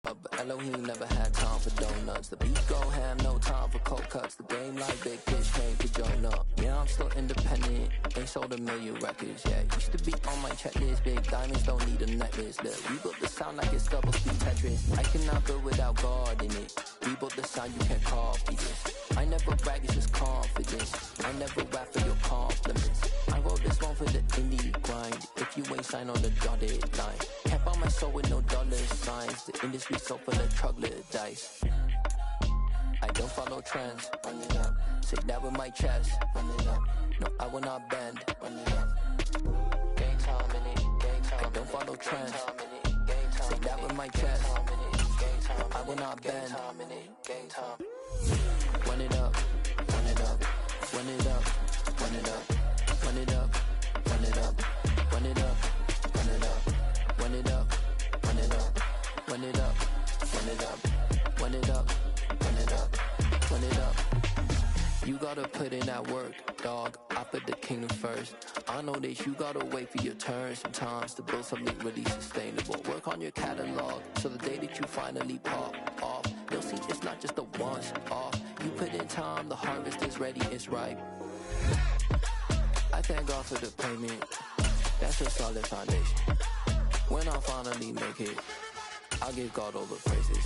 But Elohim never had time for donuts. The beat go ham, no time for cold cuts. The game like big fish came to join up. Yeah, I'm still independent, ain't sold a million records yet. Used to be on my checklist, big diamonds don't need a necklace. Look, we built the sound like it's double speed Tetris. I cannot build without God in it. We built the sound, you can't copy this. I never brag, it's just confidence. I never rap for your compliments. I wrote this one for the indie grind. If you ain't signed on the dotted line, can't buy my soul with no dollar signs. The industry so full of troglodytes. I don't follow trends. Run it up. Say that with my chest. Run it up. No, I will not bend. Run it up. Gang time in it. Gang time. I don't follow trends. Say that with my chest. No, I will not bend. Gang time. Run it up. Run it up. Run it up. Run it up. Run it up. Run it up. Run it up. Run it up. Run it up. Run it up. Run it up. Run it up. Run it up. Run it up. Run it up. You gotta put in that work, dog. I put the kingdom first. I know that you gotta wait for your turn sometimes to build something really sustainable. Work on your catalog so the day that you finally pop off, you'll see it's not just a once off. You put in time, the harvest is ready, it's ripe. I thank God for the payment. That's a solid foundation. When I finally make it, I'll give God all the praises.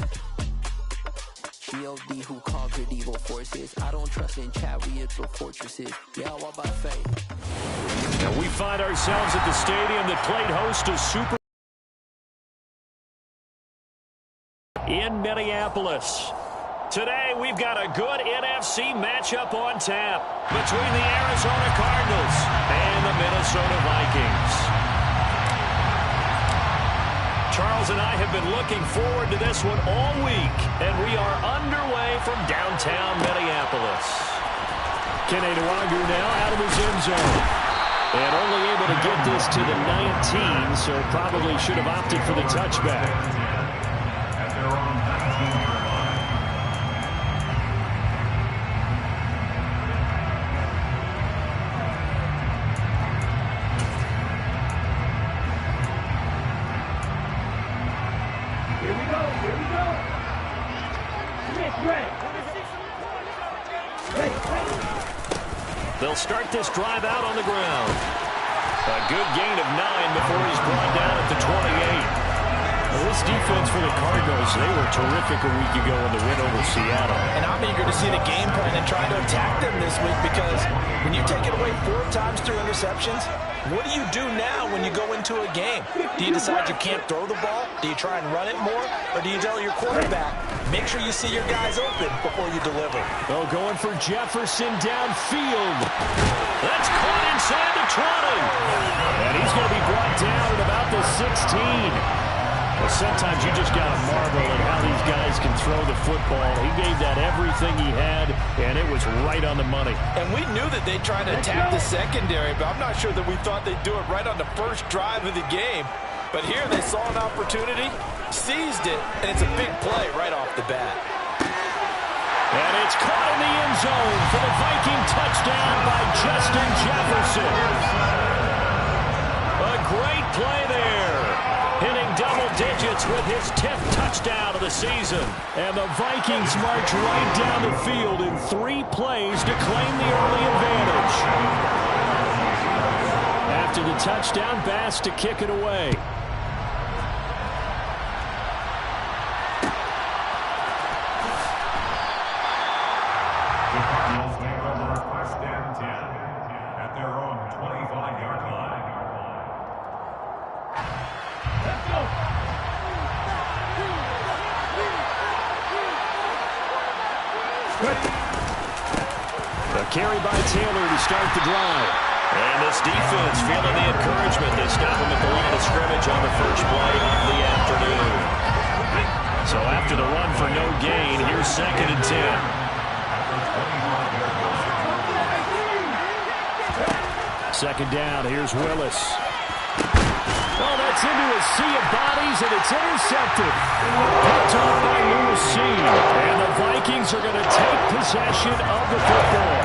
G.O.D. who conquered evil forces. I don't trust in chariots or fortresses. Yeah, I walk by faith. And we find ourselves at the stadium that played host to Super in Minneapolis. Today, we've got a good NFC matchup on tap between the Arizona Cardinals and the Minnesota Vikings. Charles and I have been looking forward to this one all week, and we are underway from downtown Minneapolis. Kene Nwangwu now out of his end zone. And only able to get this to the 19, so probably should have opted for the touchback. They'll start this drive out on the ground. A good gain of 9 before he's brought down at the 28. Well, this defense for the Cardinals, they were terrific a week ago in the win over Seattle. And I'm eager to see the game plan and try to attack them this week, because when you take it away 4 times through interceptions, what do you do now when you go into a game? Do you decide you can't throw the ball? Do you try and run it more? Or do you tell your quarterback, make sure you see your guys open before you deliver? Oh, going for Jefferson downfield. That's caught inside the 20. And he's going to be brought down at about the 16. Well, sometimes you just got to marvel at how these guys can throw the football. He gave that everything he had, and it was right on the money. And we knew that they'd try to attack the secondary, but I'm not sure that we thought they'd do it right on the first drive of the game. But here they saw an opportunity, seized it, and it's a big play right off the bat. And it's caught in the end zone for the Viking touchdown by Justin Jefferson. A great play there. Hitting double digits with his 10th touchdown of the season. And the Vikings march right down the field in 3 plays to claim the early advantage. After the touchdown, Bass to kick it away. A carry by Taylor to start the drive. And this defense feeling the encouragement. They stop him at the line of scrimmage on the first play of the afternoon. So after the run for no gain, here's 2nd and 10. Second down, here's Willis. Oh, that's into a sea of bodies, and it's intercepted. Picked off by Lewis C. And the Vikings are going to take possession of the football.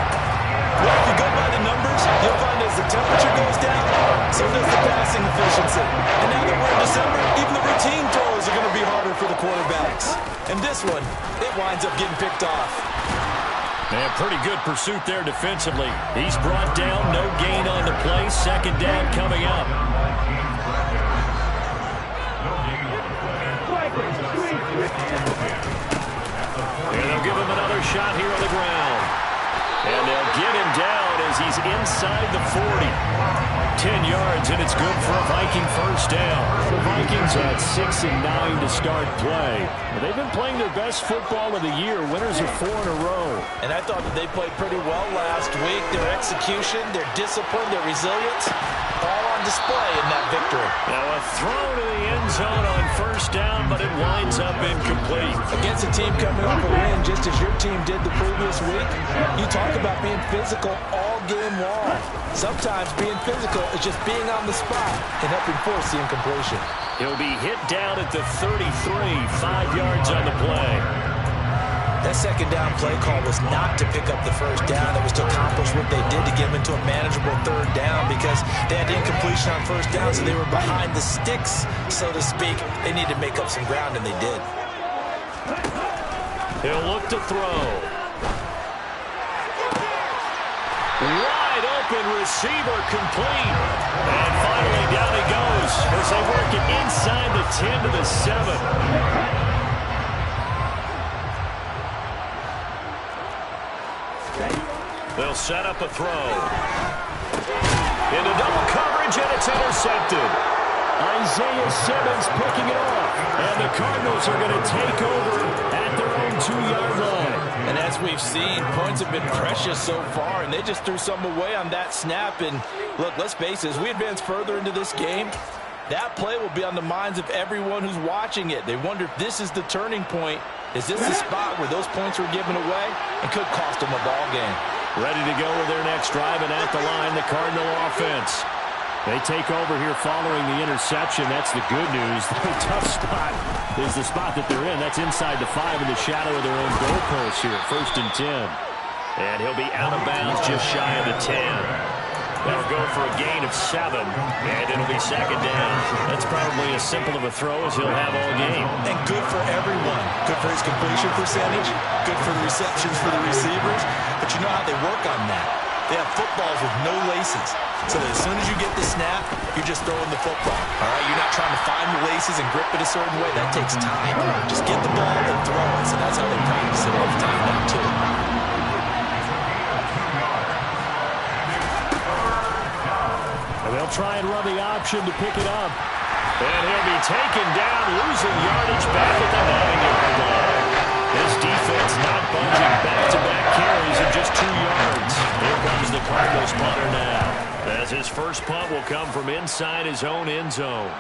Well, if you go by the numbers, you'll find a As the temperature goes down, so does the passing efficiency. And now that we're in December, even the routine throws are going to be harder for the quarterbacks. And this one, it winds up getting picked off. And pretty good pursuit there defensively. He's brought down, no gain on the play. Second down coming up. And they'll give him another shot here on the ground. And they'll get him down as he's inside the 40. 10 yards, and it's good for a Viking first down. The Vikings had 6 and 9 to start play. They've been playing their best football of the year. Winners of 4 in a row. And I thought that they played pretty well last week. Their execution, their discipline, their resilience, all on display in that victory. Now a throw to the end zone on first down, but it winds up incomplete. Against a team coming off a win, just as your team did the previous week, you talk about being physical all game long. Sometimes being physical is just being on the spot and helping force the incompletion. He'll be hit down at the 33, 5 yards on the play. That second down play call was not to pick up the first down. It was to accomplish what they did to get them into a manageable third down because they had incompletion on first down, so they were behind the sticks, so to speak. They needed to make up some ground, and they did. He'll look to throw. Wide open receiver complete. And finally down he goes as they work it inside the 10 to the 7. They'll set up a throw. Into double coverage, and it's intercepted. Isaiah Simmons picking it off. And the Cardinals are going to take over at their own 2-yard line. And as we've seen, points have been precious so far, and they just threw some away on that snap. And look, let's face it, as we advance further into this game, that play will be on the minds of everyone who's watching it. They wonder if this is the turning point. Is this the spot where those points were given away and could cost them a ball game? Ready to go with their next drive, and at the line, the Cardinal offense. They take over here following the interception. That's the good news. The tough spot is the spot that they're in. That's inside the 5 in the shadow of their own goalpost here. 1st and 10. And he'll be out of bounds just shy of the 10. That'll go for a gain of 7, and it'll be second down. That's probably as simple of a throw as he'll have all game. And good for everyone. Good for his completion percentage, good for the receptions for the receivers. But you know how they work on that. They have footballs with no laces. So that as soon as you get the snap, you're just throwing the football. All right, you're not trying to find the laces and grip it a certain way. That takes time. Just get the ball and throw it. So that's how they practice it all the time now, too. They'll try and run the option to pick it up. And he'll be taken down, losing yardage back at the 9-yard line. This defense not budging, back-to-back carries of just 2 yards. Here comes the Cardinals punter now, as his first punt will come from inside his own end zone.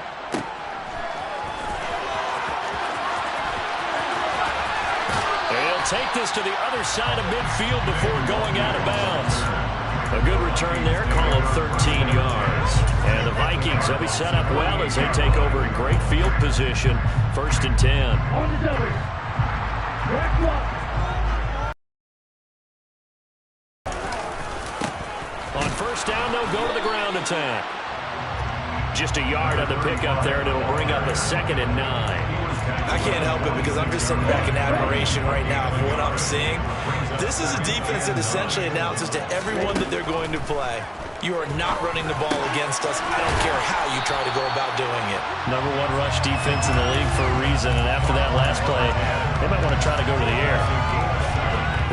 They'll take this to the other side of midfield before going out of bounds. A good return there, call it 13 yards. And the Vikings, they'll be set up well as they take over in great field position. 1st and 10. On first down, they'll go to the ground attack. Just a yard on the pickup there, and it'll bring up a 2nd and 9. I can't help it because I'm just sitting back in admiration right now for what I'm seeing. This is a defense that essentially announces to everyone that they're going to play, you are not running the ball against us. I don't care how you try to go about doing it. #1 rush defense in the league for a reason, and after that last play, they might want to try to go to the air.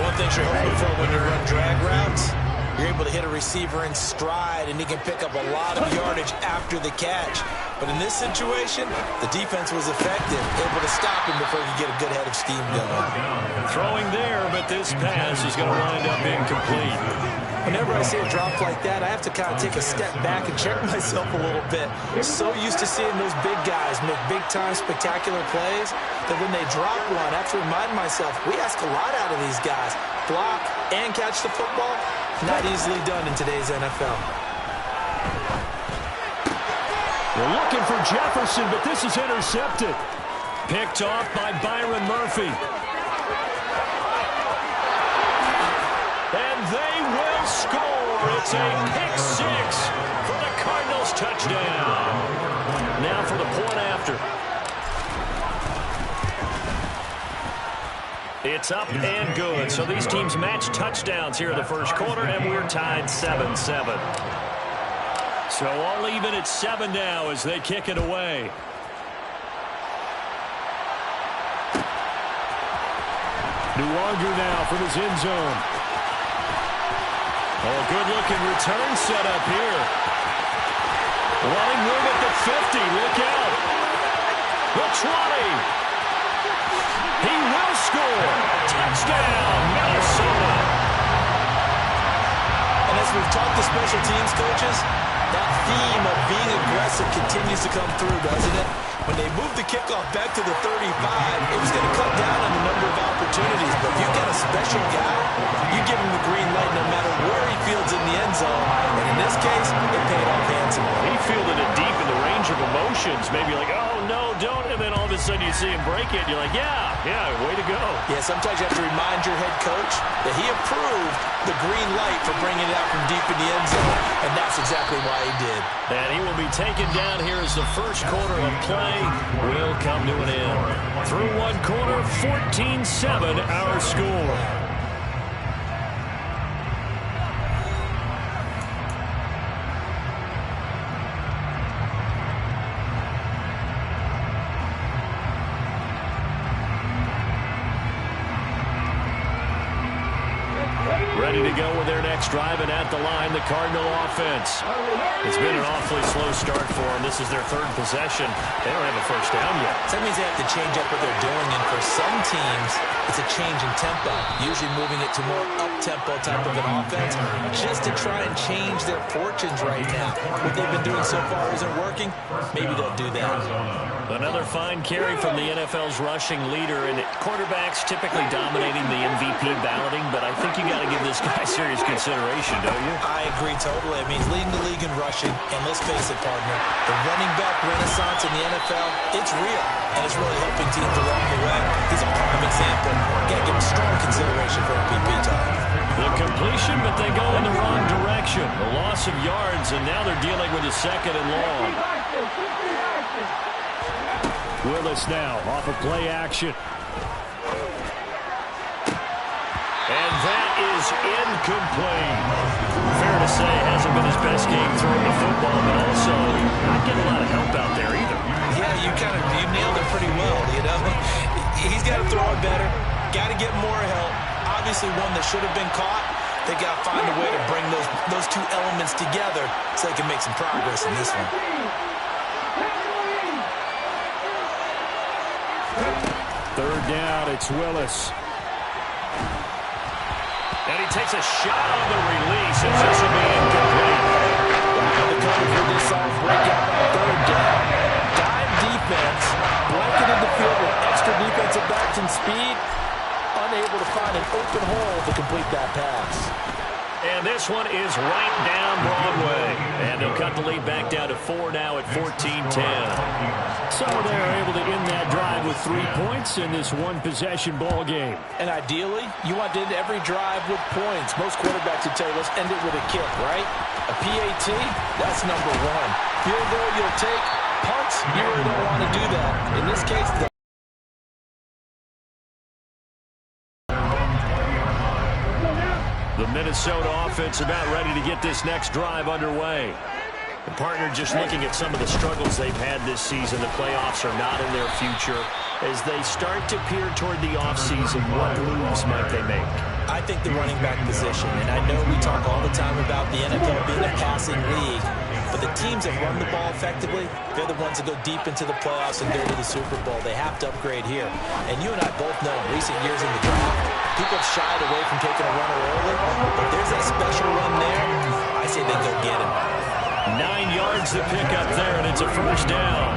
One thing you're hoping for when you run drag routes, you're able to hit a receiver in stride, and he can pick up a lot of yardage after the catch. But in this situation, the defense was effective, able to stop him before he could get a good head of steam going. Throwing there, but this pass is going to wind up incomplete. Whenever I see a drop like that, I have to kind of take a step back and check myself a little bit. So used to seeing those big guys make big-time spectacular plays that when they drop one, I have to remind myself, we ask a lot out of these guys. Block and catch the football, not easily done in today's NFL. They're looking for Jefferson, but this is intercepted. Picked off by Byron Murphy. And they will score. It's a pick 6. touchdown. Now for the point after. It's up and good. So these teams match touchdowns here in the first quarter, and we're tied 7-7. So all even at 7 now as they kick it away. Nwangu now from his end zone. Oh, good-looking return set up here. Running room at the 50. Look out. The 20. He will score. Touchdown, Minnesota. And as we've talked to special teams coaches, that theme of being aggressive continues to come through, doesn't it? When they moved the kickoff back to the 35, it was going to cut down on the number of opportunities. But if you've got a special guy, you give him the green light no matter where he fields in the end zone. And in this case, it paid off handsomely. He fielded it deep in the range of emotions. Maybe like, oh, no, don't. And then all of a sudden you see him break it. And you're like, yeah, way to go. Yeah, sometimes you have to remind your head coach that he approved the green light for bringing it out from deep in the end zone. And that's exactly why he did. And he will be taken down here as the first quarter of play will come to an end. Through one quarter, 14-7 our score. Ready to go with their next drive, and at the line, the Cardinal offense. It's been an awfully slow start for them. This is their third possession. They don't have a first down yet. So that means they have to change up what they're doing, and for some teams, it's a change in tempo, usually moving it to more up-tempo type of an offense, just to try and change their fortunes right now. What they've been doing so far isn't working. Maybe they'll do that. Another fine carry from the NFL's rushing leader, and quarterbacks typically dominating the MVP balloting, but I think you got to give this guy serious consideration, don't you? I agree totally. I mean, he's leading the league in rushing, and let's face it, partner, the running back renaissance in the NFL, it's real, and it's really helping teams along the way. He's a prime example. Got to give him strong consideration for MVP time. The completion, but they go in the wrong direction. The loss of yards, and now they're dealing with a second and long. Willis now off of play action. And that is incomplete. Fair to say, hasn't been his best game throwing the football, but also not getting a lot of help out there either. Yeah, you nailed it pretty well, you know. He's got to throw it better. Got to get more help. Obviously one that should have been caught. They got to find a way to bring those two elements together so they can make some progress in this one. Third down, it's Willis. And he takes a shot on the release, and this will be incomplete. The coverage with this soft breakout on third down. Dime defense, blanketed the field with extra defensive backs and speed, unable to find an open hole to complete that pass. And this one is right down Broadway. And they'll cut the lead back down to 4 now at 14-10. So they're able to end that drive with 3 points in this one-possession ball game. And ideally, you want to end every drive with points. Most quarterbacks would tell you, let's end it with a kick, right? A PAT, that's number one. Field goal you'll take. Punts, you really don't want to do that. In this case, the Minnesota offense about ready to get this next drive underway. The partner just looking at some of the struggles they've had this season. The playoffs are not in their future. As they start to peer toward the offseason, what moves might they make? I think the running back position, and I know we talk all the time about the NFL being a passing league, but the teams that run the ball effectively, they're the ones that go deep into the playoffs and go to the Super Bowl. They have to upgrade here. And you and I both know in recent years in the draft, people have shied away from taking a runner early, but there's that special run there. I say they go get him. 9 yards to pick up there, and it's a first down.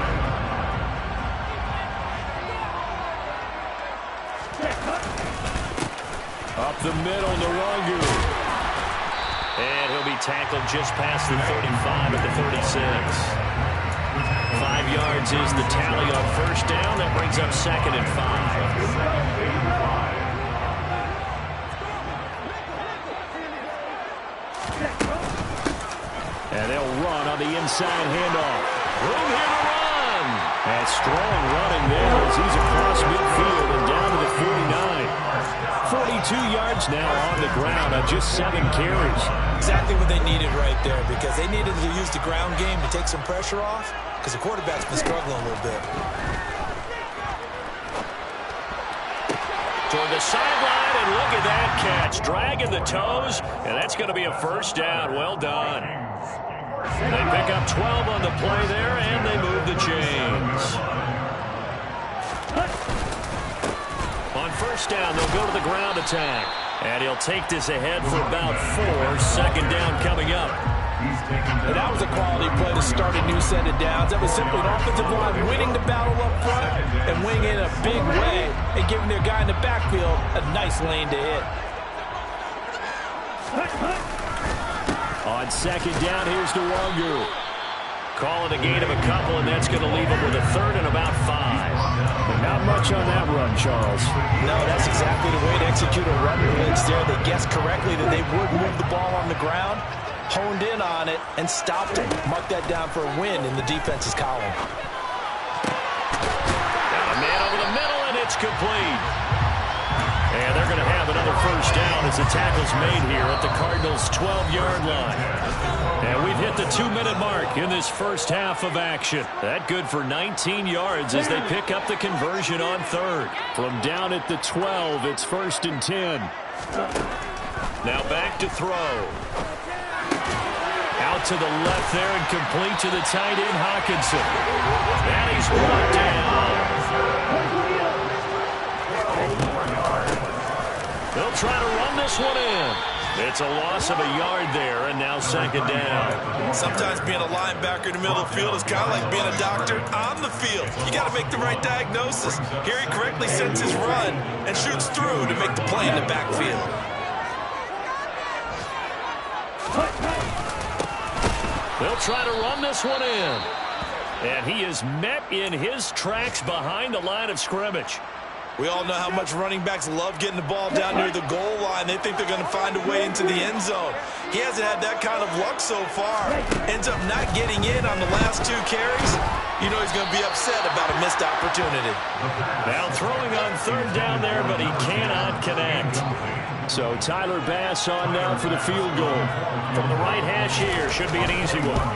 Up the middle, Nwangu. And he'll be tackled just past the 35 at the 36. 5 yards is the tally on first down. That brings up 2nd and 5. And they'll run on the inside handoff. Room here to run. And strong running there as he's across midfield and down to the 49. 42 yards now on the ground on just 7 carries. Exactly what they needed right there, because they needed to use the ground game to take some pressure off, because the quarterback's been struggling a little bit. Toward the sideline, and look at that catch. Dragging the toes, and that's going to be a first down. Well done. They pick up 12 on the play there, and they move the chains. On first down, they'll go to the ground attack. And he'll take this ahead for about 4. Second down coming up. And that was a quality play to start a new set of downs. That was simply an offensive line winning the battle up front and winning in a big way and giving their guy in the backfield a nice lane to hit. On second down, here's DeWongu. Calling a gain of a couple, and that's going to leave him with a third and about 5. But not much on that run, Charles. No, that's exactly the way to execute a run blitz there. They guessed correctly that they would move the ball on the ground, honed in on it, and stopped him. Mark that down for a win in the defense's column. Got a man over the middle, and it's complete. And they're going to have another first down as the tackle's made here at the Cardinals' 12-yard line. And we've hit the 2-minute mark in this first half of action. That good for 19 yards as they pick up the conversion on third. From down at the 12, it's 1st and 10. Now back to throw. Out to the left there and complete to the tight end, Hockenson. And he's brought down. They'll try to run this one in. It's a loss of a yard there, and now second down. Sometimes being a linebacker in the middle of the field is kind of like being a doctor on the field. You got to make the right diagnosis. Here he correctly sends his run and shoots through to make the play in the backfield. They'll try to run this one in. And he is met in his tracks behind the line of scrimmage. We all know how much running backs love getting the ball down near the goal line. They think they're going to find a way into the end zone. He hasn't had that kind of luck so far. Ends up not getting in on the last 2 carries. You know he's going to be upset about a missed opportunity. Now throwing on third down there, but he cannot connect. So Tyler Bass on now for the field goal. From the right hash here, should be an easy one.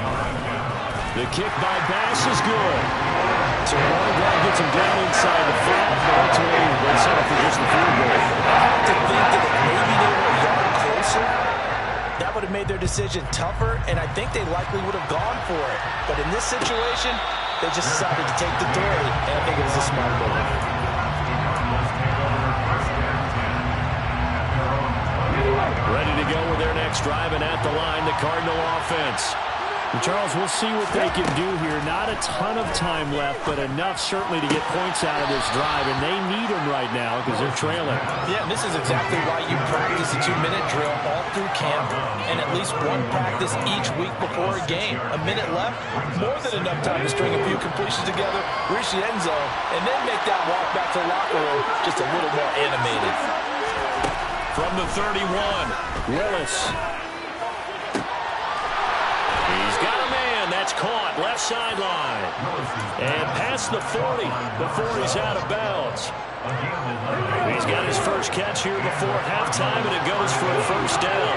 The kick by Bass is good. So Warren gets him down inside the 5, but ultimately they settle for just the field goal. I have to think that maybe they were a yard closer. That would have made their decision tougher, and I think they likely would have gone for it. But in this situation, they just decided to take the 3, and I think it was a smart move. Ready to go with their next drive, and at the line, the Cardinal offense. And Charles, we'll see what they can do here. Not a ton of time left, but enough certainly to get points out of this drive, and they need them right now because they're trailing. Yeah, and this is exactly why you practice a 2-minute drill all through camp and at least one practice each week before a game. A minute left, more than enough time to string a few completions together, reach the end zone, and then make that walk back to the locker room just a little more animated. From the 31, Willis. He's got a man. That's caught. Left sideline. And past the 40 before he's out of bounds. He's got his first catch here before halftime, and it goes for a first down.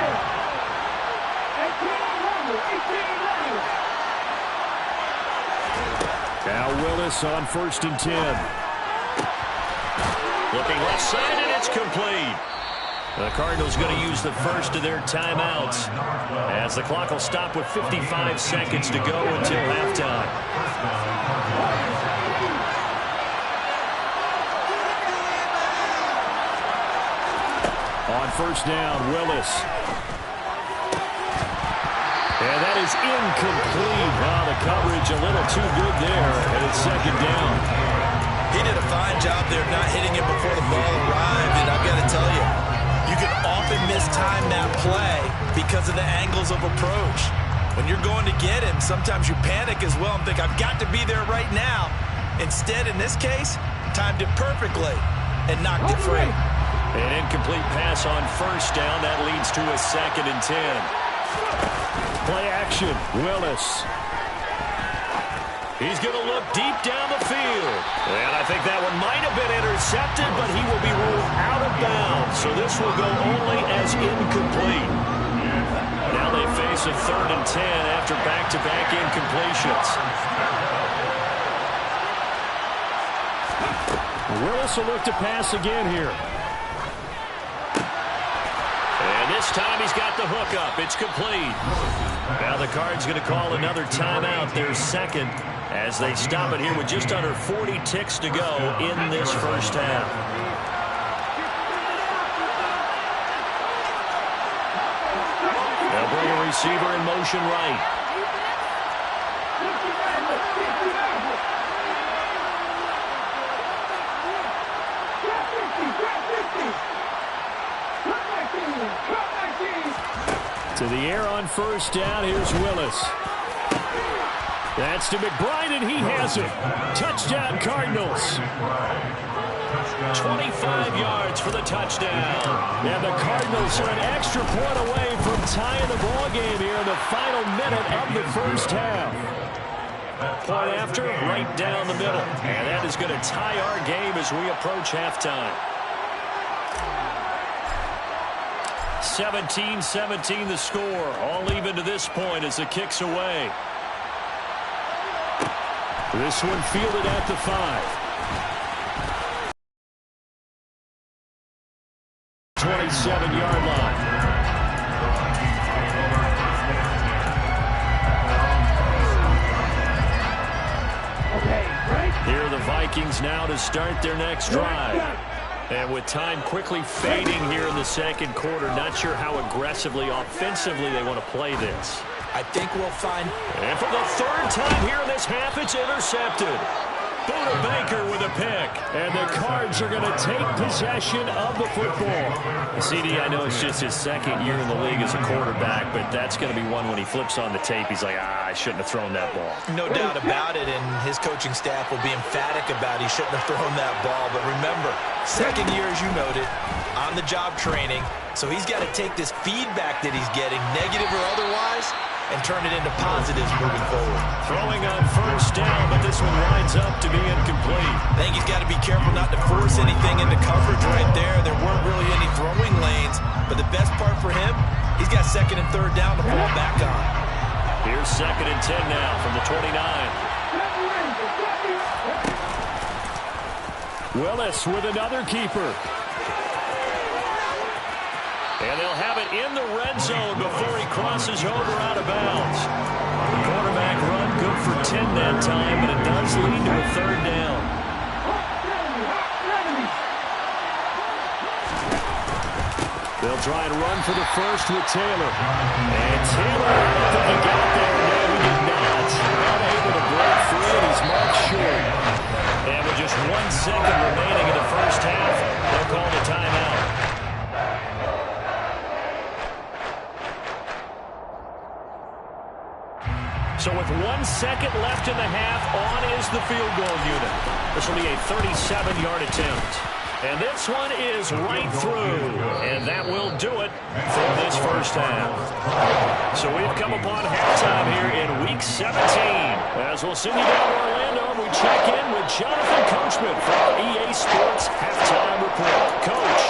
Now Willis on 1st and 10. Looking left side, and it's complete. The Cardinals going to use the first of their timeouts as the clock will stop with 55 seconds to go until halftime. On first down, Willis. And that is incomplete. Wow, the coverage a little too good there, and it's second down. He did a fine job there not hitting it before the ball arrived, and I've got to tell you, you can often mistime that play because of the angles of approach. When you're going to get him, sometimes you panic as well and think, I've got to be there right now. Instead, in this case, timed it perfectly and knocked it free. An incomplete pass on first down. That leads to a 2nd and 10. Play action. Willis. He's going to look deep down the field. And I think that one might have been intercepted, but he will be ruled out of bounds. So this will go only as incomplete. Now they face a 3rd and 10 after back-to-back incompletions. Willis will look to pass again here. And this time he's got the hook up. It's complete. Now the Cards going to call another timeout, their second, as they stop it here with just under 40 ticks to go in this first half. They'll bring a receiver in motion right. To the air on first down. Here's Willis. That's to McBride, and he has it. Touchdown, Cardinals. 25 yards for the touchdown. And the Cardinals are an extra point away from tying the ball game here in the final minute of the first half. Point after, right down the middle. And that is going to tie our game as we approach halftime. 17-17 the score. All even to this point as the kick's away. This one fielded at the 5. 27-yard line. Here are the Vikings now to start their next drive. And with time quickly fading here in the second quarter, not sure how aggressively, offensively they want to play this. I think we'll find... And for the 3rd time here in this half, it's intercepted. Buda Baker with a pick. And the Cards are going to take possession of the football. CD, I know it's just his 2nd year in the league as a quarterback, but that's going to be one when he flips on the tape, he's like, I shouldn't have thrown that ball. No doubt about it, and his coaching staff will be emphatic about he shouldn't have thrown that ball. But remember, 2nd year, as you noted, on-the-job training, so he's got to take this feedback that he's getting, negative or otherwise, and turn it into positives moving forward. Throwing on first down, but this one winds up to be incomplete. I think he's got to be careful not to force anything into coverage right there. There weren't really any throwing lanes, but the best part for him, he's got 2nd and 3rd down to fall back on. Here's 2nd and 10 now from the 29. Willis with another keeper. And they'll have it in the red zone before he crosses over out of bounds. The quarterback run good for 10 that time, but it does lead to a 3rd down. They'll try and run for the first with Taylor. And Taylor, I don't think he got there. No, he did not. Not able to break free, and he's marked short. And with just 1 second remaining in the first half, they'll call the timeout. So with 1 second left in the half, on is the field goal unit. This will be a 37-yard attempt. And this one is right through. And that will do it for this first half. So we've come upon halftime here in Week 17. As we'll send you down to Orlando, we check in with Jonathan Coachman for our EA Sports Halftime Report. Coach.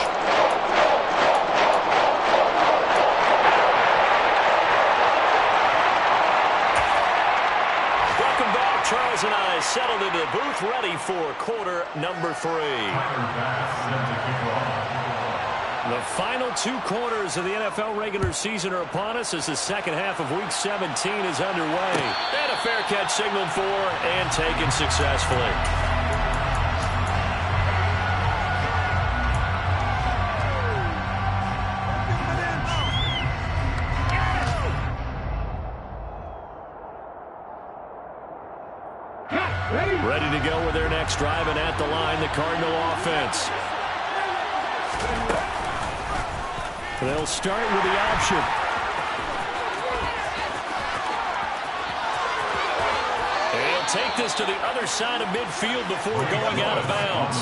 Charles and I settled into the booth ready for quarter number 3. The final 2 quarters of the NFL regular season are upon us as the second half of Week 17 is underway. And a fair catch signaled for and taken successfully. Ready to go with their next drive, and at the line, the Cardinal offense. They'll start with the option. And take this to the other side of midfield before going out of bounds.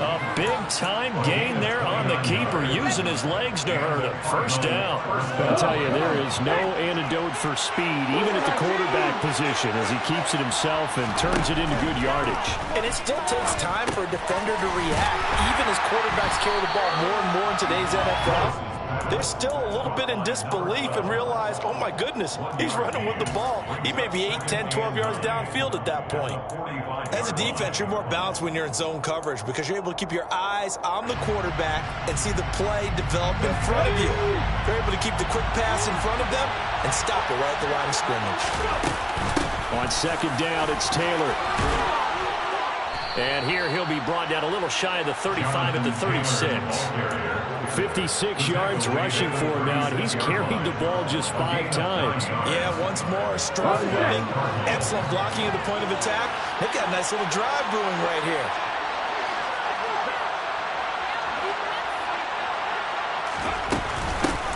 A big-time gain there on the keeper, using his legs to hurt him. First down. I'll tell you, there is no antidote for speed, even at the quarterback position, as he keeps it himself and turns it into good yardage. And it still takes time for a defender to react, even as quarterbacks carry the ball more and more in today's NFL. They're still a little bit in disbelief and realize, oh my goodness, he's running with the ball. He may be 8, 10, 12 yards downfield at that point. As a defense, you're more balanced when you're in zone coverage because you're able to keep your eyes on the quarterback and see the play develop in front of you. You're able to keep the quick pass in front of them and stop it right at the line of scrimmage. On second down, it's Taylor. And here he'll be brought down a little shy of the 35 at the 36. 56 yards rushing for him now, and he's carried the ball just 5 times. Yeah, once more, strong running, excellent blocking at the point of attack. They've got a nice little drive brewing right here.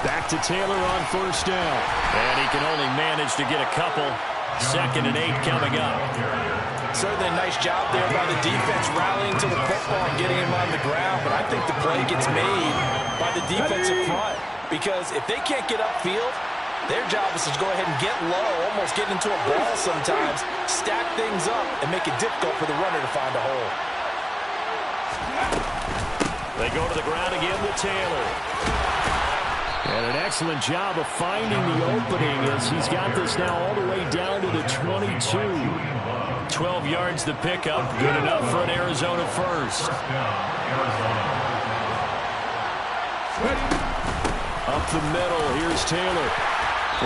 Back to Taylor on first down. And he can only manage to get a couple. 2nd and 8 coming up. Certainly a nice job there by the defense rallying to the football and getting him on the ground, but I think the play gets made by the defensive front because if they can't get upfield, their job is to go ahead and get low, almost get into a ball sometimes, stack things up, and make it difficult for the runner to find a hole. They go to the ground again with Taylor. And an excellent job of finding the opening as he's got this now all the way down to the 22. 12 yards to pick up. Good enough for an Arizona first. Up the middle, here's Taylor.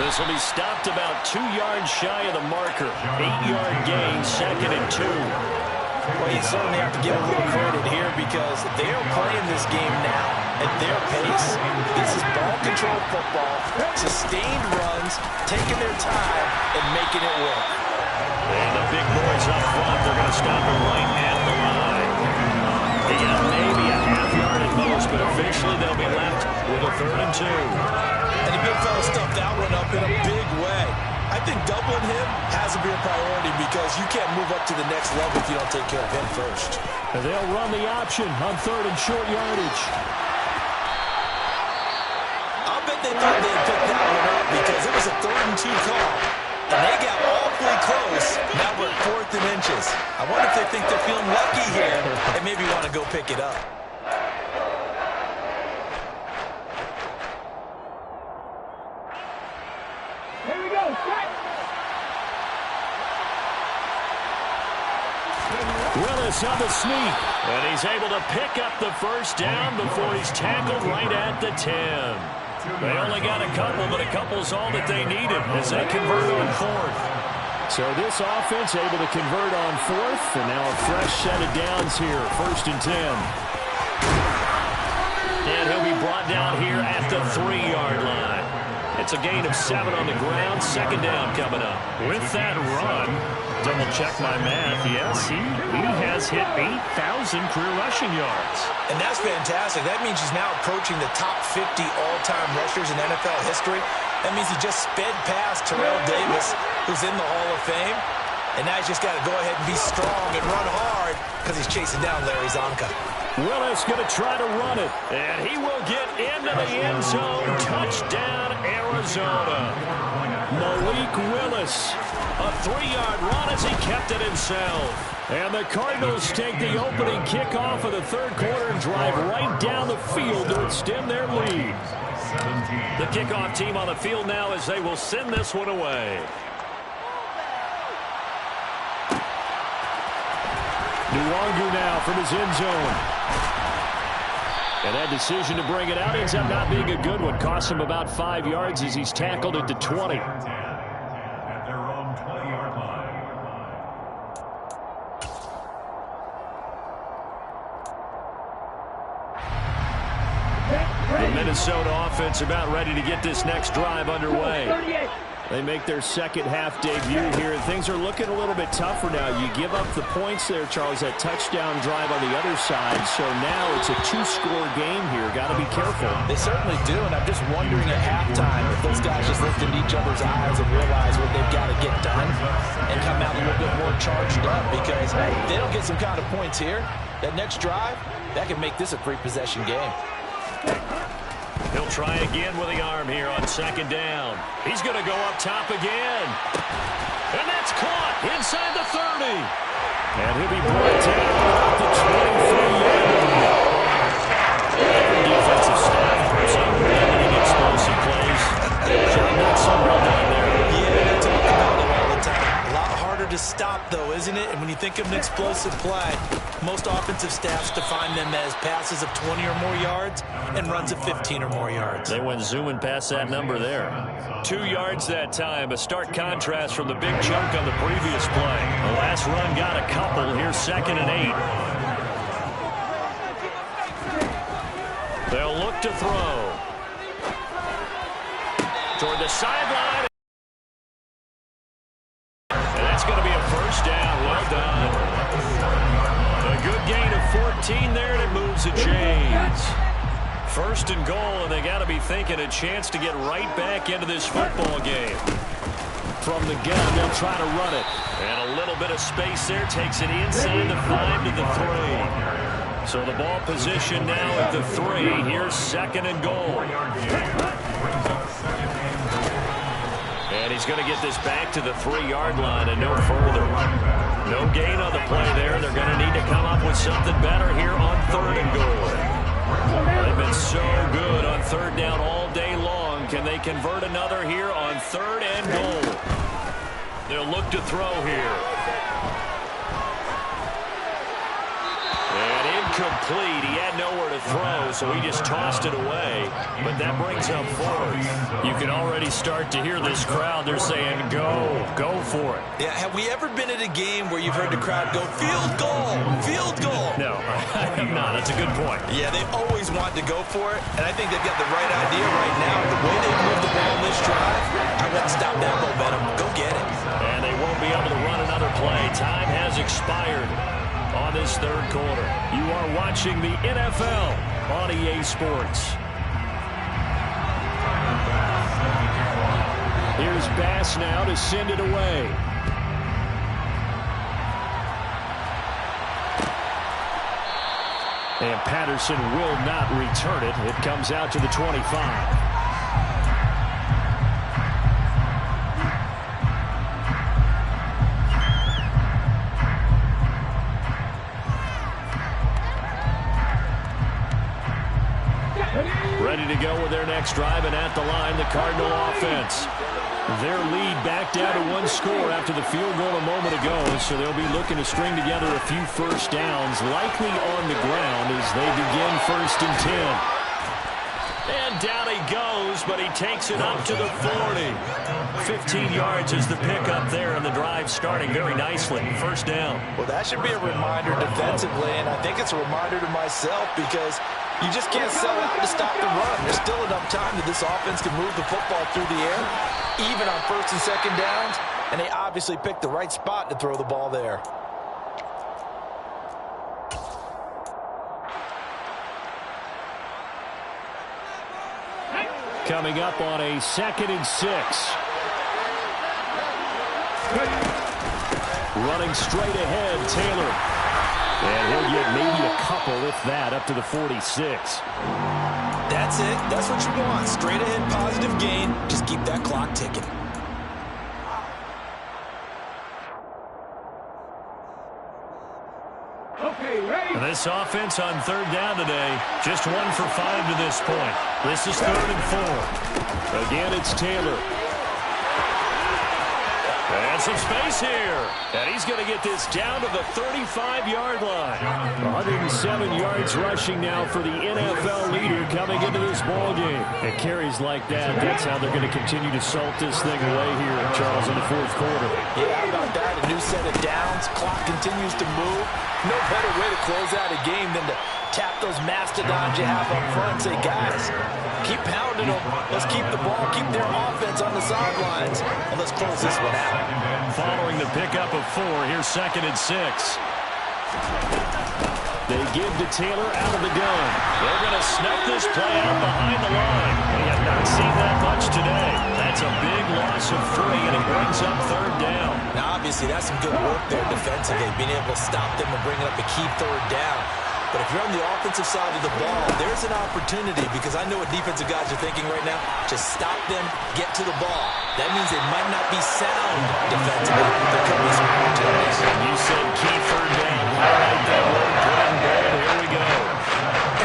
This will be stopped about 2 yards shy of the marker. 8-yard gain, 2nd and 2. Well, you certainly have to give a little credit here because they're playing this game now at their pace. This is ball control football, sustained runs, taking their time and making it work. And the big boys up front, they're going to stop him right at the line. They get maybe a half yard at most, but eventually they'll be left with a 3rd and 2. And the big fella stuffed that one up in a big way. I think doubling him has to be a priority because you can't move up to the next level if you don't take care of him first. And they'll run the option on 3rd and short yardage. I'll bet they thought they'd pick that one up because it was a 3rd and 2 call. And they got awfully close. Now we're at 4th and inches. I wonder if they think they're feeling lucky here and maybe want to go pick it up. Here we go. Strike. Willis on the sneak. And he's able to pick up the first down before he's tackled right at the 10. They only got a couple, but a couple's all that they needed as they convert on 4th. So this offense able to convert on 4th, and now a fresh set of downs here, 1st and 10. And he'll be brought down here at the 3-yard line. It's a gain of 7 on the ground, 2nd down coming up. With that run, double-check my math, yes, he has hit 8,000 career rushing yards. And that's fantastic. That means he's now approaching the top 50 all-time rushers in NFL history. That means he just sped past Terrell Davis, who's in the Hall of Fame. And now he's just got to go ahead and be strong and run hard because he's chasing down Larry Zonka. Willis going to try to run it. And he will get into the end zone. Touchdown, Arizona. Malik Willis. A 3-yard run as he kept it himself. And the Cardinals take the opening kickoff of the 3rd quarter and drive right down the field to extend their lead. The kickoff team on the field now as they will send this one away. Nwangwu now from his end zone. And that decision to bring it out ends up not being a good one. Cost him about 5 yards as he's tackled at the 20. The Minnesota offense about ready to get this next drive underway. They make their second half debut here, and things are looking a little bit tougher now. You give up the points there, Charles, that touchdown drive on the other side. So now it's a two-score game here. Got to be careful. They certainly do, and I'm just wondering at halftime if those guys just look into each other's eyes and realize what they've got to get done and come out a little bit more charged up, because if they don't get some kind of points here, that next drive, that can make this a three-possession game. He'll try again with the arm here on second down. He's going to go up top again. And that's caught inside the 30. And he'll be brought down about the 23-yard line. Every defensive staff person limiting explosive plays. John, not so well done there. Yeah, they talk about it all the time. A lot harder to stop, though, isn't it? And when you think of an explosive play, most offensive staffs define them as passes of 20 or more yards and runs of 15 or more yards. They went zooming past that number there. 2 yards that time, a stark contrast from the big chunk on the previous play. The last run got a couple. Here's 2nd and 8. They'll look to throw. Toward the sideline. And that's going to be a first down. Well done. A good gain of 14 there, and it moves the chains. 1st and goal, and they got to be thinking a chance to get right back into this football game. From the gun, they'll try to run it. And a little bit of space there takes it inside the 5 to the 3. So the ball position now at the 3. Here's 2nd and goal. And he's going to get this back to the 3-yard line and no further. No gain on the play there. They're going to need to come up with something better here on 3rd and goal. They've been so good on 3rd down all day long. Can they convert another here on 3rd and goal? They'll look to throw here. And incomplete. He had nowhere to throw, so he just tossed it away. But that brings up 4th. You can already start to hear this crowd. They're saying, go for it. Yeah, have we ever been at a game where you've heard the crowd go, field goal, field goal? No, I have not. That's a good point. Yeah, they always want to go for it, and I think they've got the right idea right now. The way they've moved the ball in this drive, I wouldn't stop that momentum. Go get it. And they won't be able to run another play. Time has expired on this 3rd quarter. You are watching the NFL on EA Sports. Here's Bass now to send it away. And Patterson will not return it. It comes out to the 25. Ready to go with their next drive, and at the line, the Cardinal offense. Their lead back down to 1 score after the field goal a moment ago, so they'll be looking to string together a few first downs, likely on the ground as they begin 1st and 10. And down he goes, but he takes it up to the 40. 15 yards is the pickup there, and the drive starting very nicely. 1st down. Well, that should be a reminder defensively, and I think it's a reminder to myself, because you just can't sell out to stop the run. There's still enough time that this offense can move the football through the air, even on 1st and 2nd downs, and they obviously picked the right spot to throw the ball there. Coming up on a 2nd and 6. Running straight ahead, Taylor. And he'll get maybe a couple, if that, up to the 46. That's it. That's what you want. Straight ahead, positive gain. Just keep that clock ticking. Okay, ready? And this offense on 3rd down today, just 1 for 5 to this point. This is 3rd and 4. Again, it's Taylor. And some space here. And he's going to get this down to the 35-yard line. 107 yards rushing now for the NFL leader coming into this ball game. And carries like that, that's how they're going to continue to salt this thing away here, Charles, in the 4th quarter. Yeah, how about that? A new set of downs. Clock continues to move. No better way to close out a game than to tap those mastodons you have up front and say, guys, keep pounding them. Let's keep the ball, keep their offense on the sidelines, and let's close this one out. Following the pickup of 4, here's 2nd and 6. They give to Taylor out of the gun. They're going to snuff this play out behind the line. We have not seen that much today. That's a big loss of 3, and it brings up 3rd down. Now, obviously, that's some good work there defensively, being able to stop them and bring up a key 3rd down. But if you're on the offensive side of the ball, there's an opportunity, because I know what defensive guys are thinking right now. Just stop them, get to the ball. That means they might not be sound defensively. There could be some opportunities. You said key 3rd down. Highlight that word. Put it in bold. Here we go.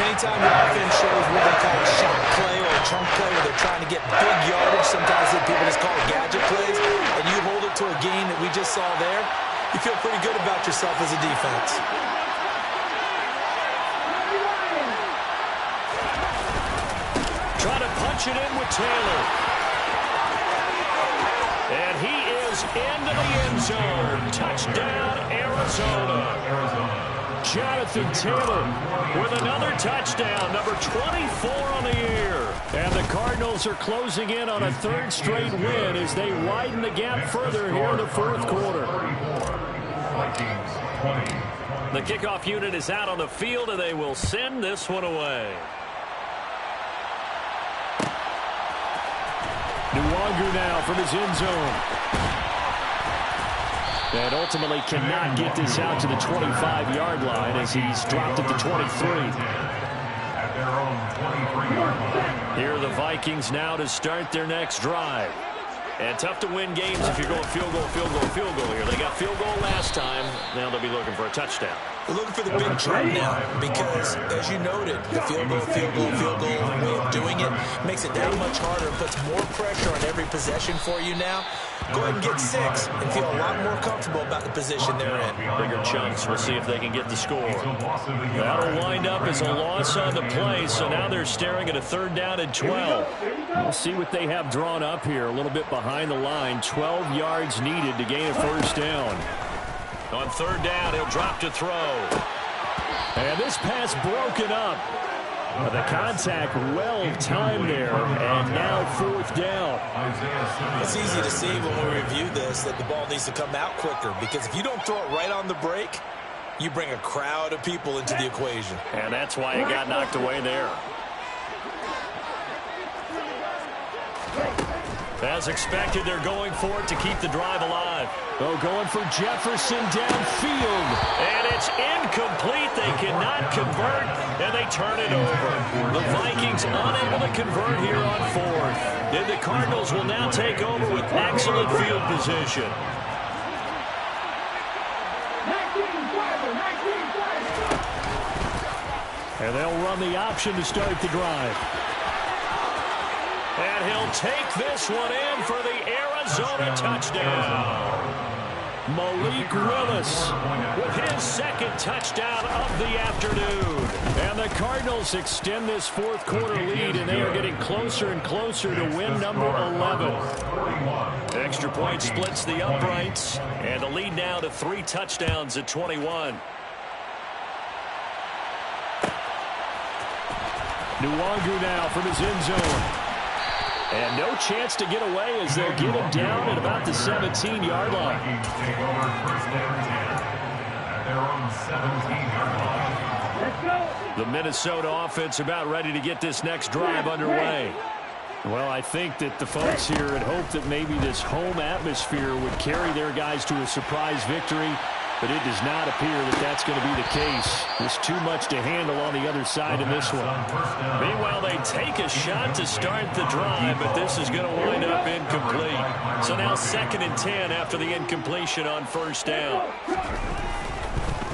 Anytime the offense shows what they call a shot play or a chunk play where they're trying to get big yardage, sometimes people just call it gadget plays, and you hold it to a gain that we just saw there, you feel pretty good about yourself as a defense. Trying to punch it in with Taylor. And he is into the end zone. Touchdown, Arizona. Jonathan Taylor with another touchdown, number 24 on the year. And the Cardinals are closing in on a 3rd straight win as they widen the gap further here in the 4th quarter. The kickoff unit is out on the field, and they will send this one away. Nwangu now from his end zone. And ultimately cannot get this out to the 25-yard line as he's dropped at the 23. Here are the Vikings now to start their next drive. And tough to win games if you're going field goal, field goal, field goal here. They got field goal last time. Now they'll be looking for a touchdown. They're looking for the big jump now because, as you noted, the field goal way of doing it makes it that much harder and puts more pressure on every possession for you now. Go ahead and get 6 and feel a lot more comfortable about the position they're in. Bigger chunks. We'll see if they can get the score. That'll wind up as a loss on the play, so now they're staring at a 3rd down and 12. We'll see what they have drawn up here. A little bit behind the line. 12 yards needed to gain a 1st down. On 3rd down, he'll drop to throw. And this pass broken up. The contact well timed there, and now 4th down. It's easy to see when we review this that the ball needs to come out quicker, because if you don't throw it right on the break, you bring a crowd of people into the equation. And that's why it got knocked away there. As expected, they're going for it to keep the drive alive. Oh, going for Jefferson downfield. And it's incomplete. They cannot convert, and they turn it over. The Vikings unable to convert here on 4th. And the Cardinals will now take over with excellent field position. And they'll run the option to start the drive. And he'll take this one in for the Arizona touchdown. Malik Willis with his 2nd touchdown of the afternoon. And the Cardinals extend this 4th quarter lead, and they are getting closer and closer to win number 11. Extra point splits the uprights, and the lead now to 3 touchdowns at 21. Nwangu now from his end zone. And no chance to get away as they'll get him down at about the 17-yard line. The Minnesota offense about ready to get this next drive underway. Well, I think that the folks here had hoped that maybe this home atmosphere would carry their guys to a surprise victory. But it does not appear that that's going to be the case. There's too much to handle on the other side in this one. Meanwhile, they take a shot to start the drive, but this is going to wind up incomplete. So now 2nd and 10 after the incompletion on 1st down.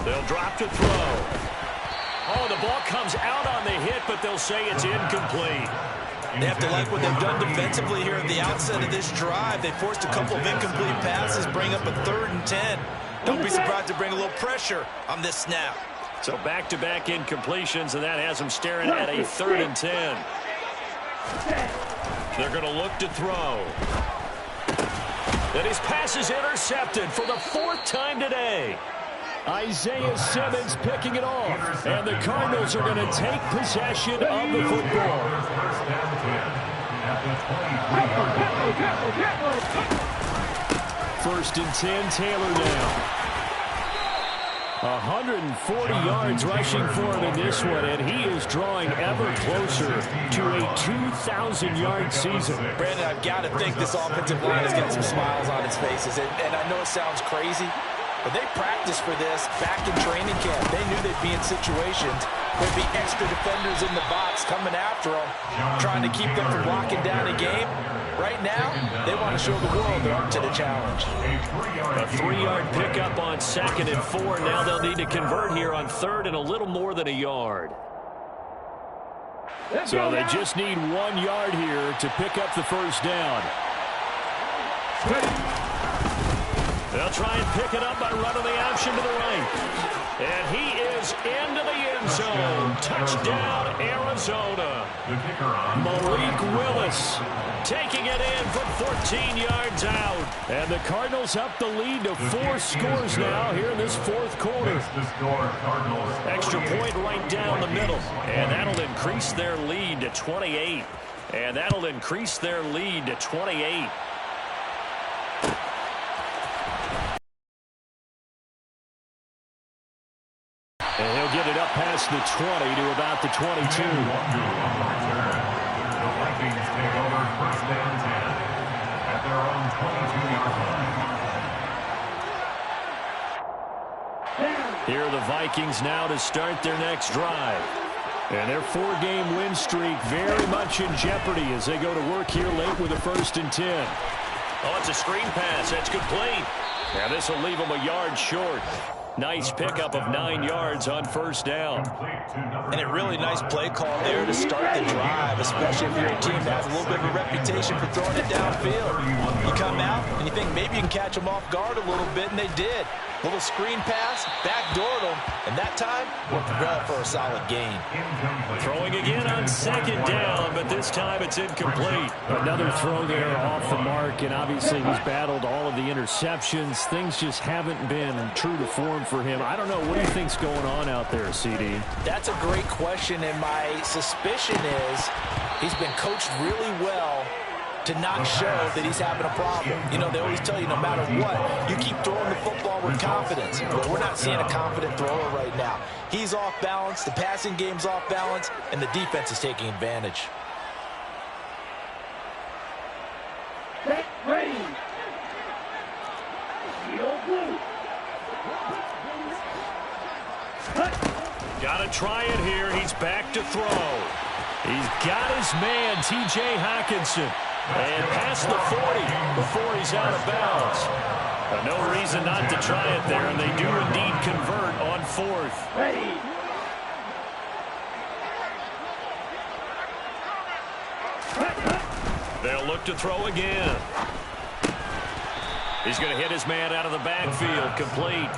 They'll drop to throw. Oh, the ball comes out on the hit, but they'll say it's incomplete. They have to like what they've done defensively here at the outset of this drive. They forced a couple of incomplete passes, bring up a 3rd and 10. Don't be surprised to bring a little pressure on this snap. So back-to-back incompletions, and that has them staring at a 3rd and 10. They're going to look to throw. And his pass is intercepted for the 4th time today. Isaiah Simmons picking it off. And the Cardinals are going to take possession of the football. First and 10, Taylor now. 140 yards rushing for him in this one, and he is drawing ever closer to a 2,000-yard season. Brandon, I've got to think this offensive line is getting some smiles on its faces. And I know it sounds crazy, but they practiced for this back in training camp. They knew they'd be in situations there'd be extra defenders in the box coming after them, trying to keep them from locking down a game. Right now, they want to show the world they're up to the challenge. A 3-yard pickup on 2nd and 4. Now they'll need to convert here on 3rd and a little more than a yard. So they just need 1 yard here to pick up the first down. They'll try and pick it up by running the option to the right. And he is into the end zone. Touchdown, Arizona. Malik Willis taking it in from 14 yards out. And the Cardinals up the lead to 4 scores now here in this 4th quarter. Extra point right down the middle. And that'll increase their lead to 28. And that'll increase their lead to 28. And he'll get it up past the 20 to about the 22. The Vikings take over 1st and 10 at their own 22-yard line. Here are the Vikings now to start their next drive. And their 4-game win streak very much in jeopardy as they go to work here late with a 1st and 10. Oh, it's a screen pass. That's complete. Now this will leave them a yard short. Nice pickup of 9 yards on 1st down. And a really nice play call there to start the drive, especially if you're a team that has a little bit of a reputation for throwing it downfield. You come out and you think maybe you can catch them off guard a little bit, and they did. Little screen pass, backdoored them, and that time worked well for a solid gain. Throwing again on 2nd down, but this time it's incomplete. Another throw there off the mark, and obviously he's battled all of the interceptions. Things just haven't been true to form for him. I don't know. What do you think's going on out there, CD? That's a great question, and my suspicion is he's been coached really well to not show that he's having a problem. You know, they always tell you no matter what, you keep throwing the football with confidence. But we're not seeing a confident thrower right now. He's off balance, the passing game's off balance, and the defense is taking advantage. Ready. Got to try it here. He's back to throw. He's got his man, T.J. Hockenson. And past the 40 before he's out of bounds. But no reason not to try it there, and they do indeed convert on 4th. Ready. They'll look to throw again. He's going to hit his man out of the backfield. Complete.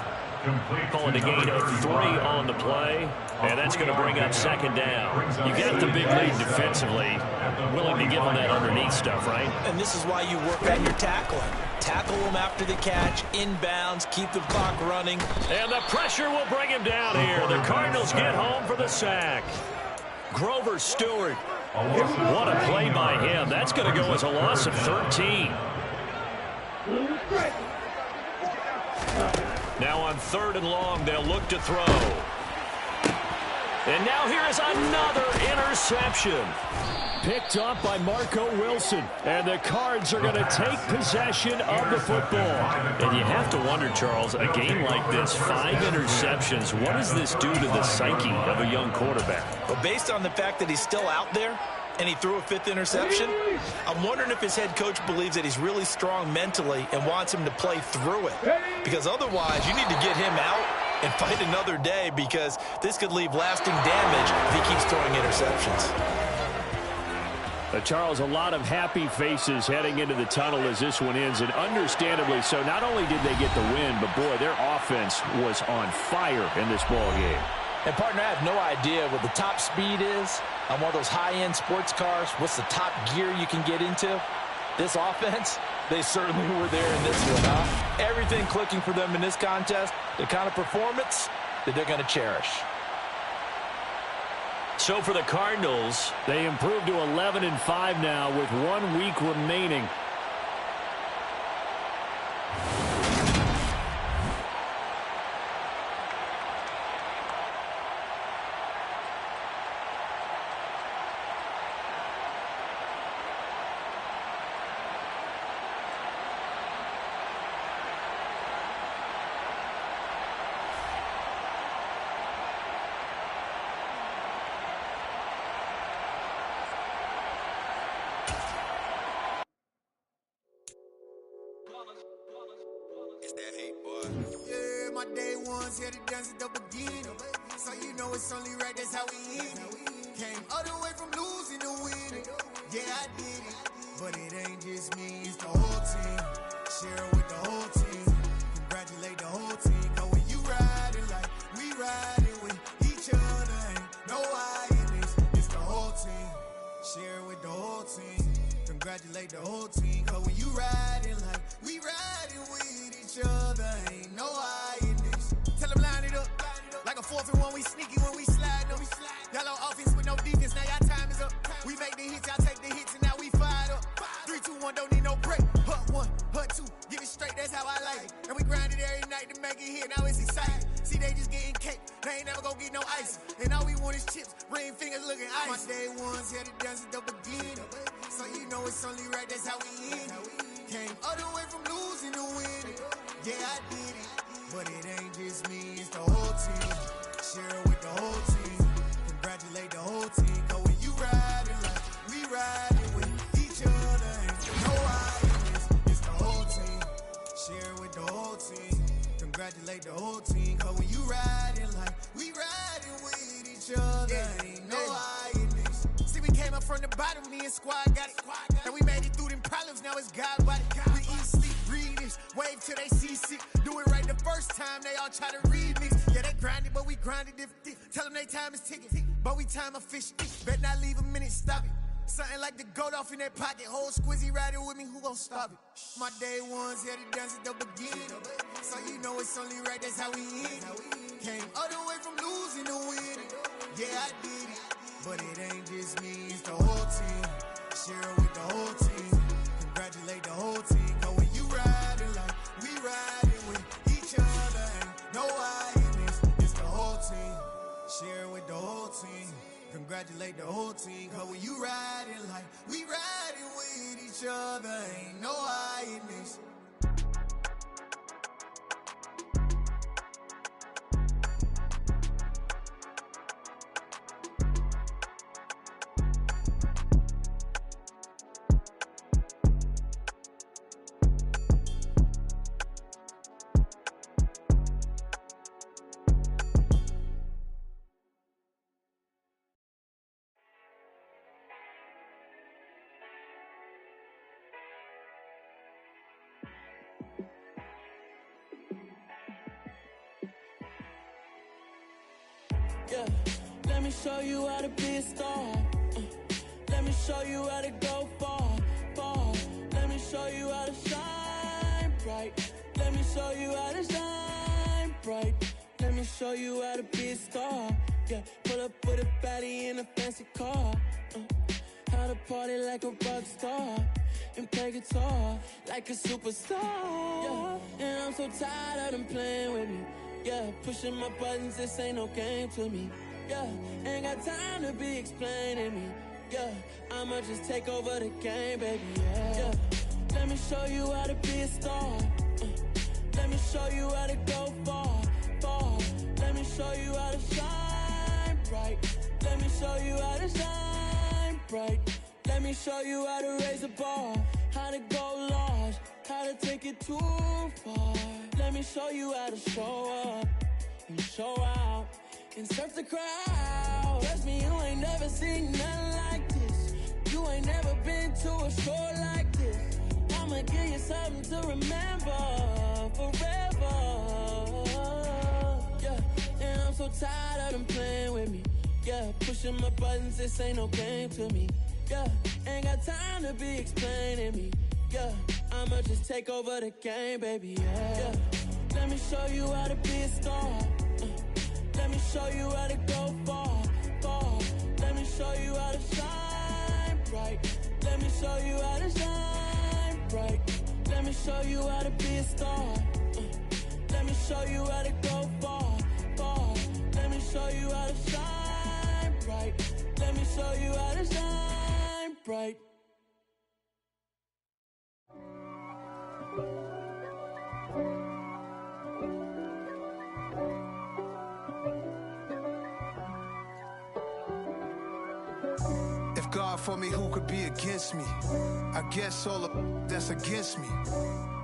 Calling a gain of 3 on the play. And that's going to bring up 2nd down. You got the big lead defensively. Willing to give them that underneath stuff, right? And this is why you work on your tackling. Tackle them after the catch, inbounds, keep the clock running. And the pressure will bring him down here. The Cardinals get home for the sack. Grover Stewart. What a play by him. That's going to go as a loss of 13. Now on 3rd and long, they'll look to throw. And now here is another interception. Picked up by Marco Wilson. And the Cards are going to take possession of the football. And you have to wonder, Charles, a game like this, 5 interceptions, what does this do to the psyche of a young quarterback? Well, based on the fact that he's still out there and he threw a 5th interception, I'm wondering if his head coach believes that he's really strong mentally and wants him to play through it. Because otherwise, you need to get him out and fight another day, because this could leave lasting damage if he keeps throwing interceptions. Charles, a lot of happy faces heading into the tunnel as this one ends, and understandably so. Not only did they get the win, but boy, their offense was on fire in this ball game. And partner, I have no idea what the top speed is on one of those high-end sports cars. What's the top gear you can get into? This offense, They certainly were there in this one, huh? Everything clicking for them in this contest, the kind of performance that they're going to cherish. So for the Cardinals, they improved to 11-5 now with 1 week remaining. Yeah, my day ones here to dance at the beginning. So you know it's only right, that's how we end it. Came all the way from losing to winning. Yeah, I did it. But it ain't just me, it's the whole team. Share it with the whole team. Congratulate the whole team. Cause when you riding like we riding with each other, ain't no I in this. It's the whole team. Share it with the whole team. Congratulate the whole team. Cause when you riding like we riding with each other, ain't no I in this. Tell them line it up. Like a 4th and 1, we sneaky when we slide them. Y'all on offense with no defense, now y'all time is up. We make the hits, y'all take the hits, and now we fired up. 3, 2, 1, don't need no break. Hut 1, hut 2, give it straight, that's how I like it. And we grind it every night to make it hit, now it's exciting. See, they just getting cake, they ain't never gonna get no ice. And all we want is chips, ring fingers looking ice. My day ones here to dance at the beginning. So you know it's only right, that's how we end it. Came all the way from losing to winning. Yeah, I did it. But it ain't just me, it's the whole team. Share it with the whole team. Congratulate the whole team. Cause when you riding like we riding with each other, ain't no I in this. It's the whole team. Share it with the whole team. Congratulate the whole team. Cause when you riding like we riding with each other, ain't no I in this. See, we came up from the bottom, me and squad got it. And we made it through them problems, now it's God body. We eat, sleep, breathe this, wave till they see sick. Do it right the first time, they all try to remix. Yeah, they grinded, but we grinded different. Tell them they time is ticking, but we time a fish. Bet not leave a minute, stop it. Something like the goat off in their pocket. Whole squizzy riding with me, who gon' stop it? My day ones here to dance at the beginning. So you know it's only right, that's how we end it. Came all the way from losing to winning. Yeah, I did it. But it ain't just me, it's the whole team. Share it with the whole team. Congratulate the whole team. Cause when you riding like we riding with each other, ain't no I in this. It's the whole team. Share it with the whole team. Congratulate the whole team. Cause when you riding like we riding with each other, ain't no I in this. Yeah, let me show you how to be a star. Let me show you how to go far, far. Let me show you how to shine bright. Let me show you how to shine bright. Let me show you how to be a star. Yeah, pull up with a baddie in a fancy car. How to party like a rock star and play guitar like a superstar. Yeah, and I'm so tired of them playing with me. Yeah, pushing my buttons, this ain't no game to me. Yeah, ain't got time to be explaining me. Yeah, I'ma just take over the game, baby. Yeah, let me show you how to be a star. Let me show you how to go far, far. Let me show you how to shine bright. Let me show you how to shine bright. Let me show you how to raise the bar, how to go large, how to take it too far. Let me show you how to show up and show out and surf the crowd. Trust me, you ain't never seen nothing like this. You ain't never been to a show like this. I'ma give you something to remember forever. Yeah, and I'm so tired of them playing with me. Yeah, pushing my buttons, this ain't no game to me. Yeah, ain't got time to be explaining me. Yeah, I'ma just take over the game, baby, yeah. Let me show you how to be a star. Let me show you how to go far, far. Let me show you how to shine bright. Let me show you how to shine bright. Let me show you how to be a star. Let me show you how to go far, far. Let me show you how to shine bright. Let me show you how to shine bright. God for me, who could be against me? I guess all of that's against me.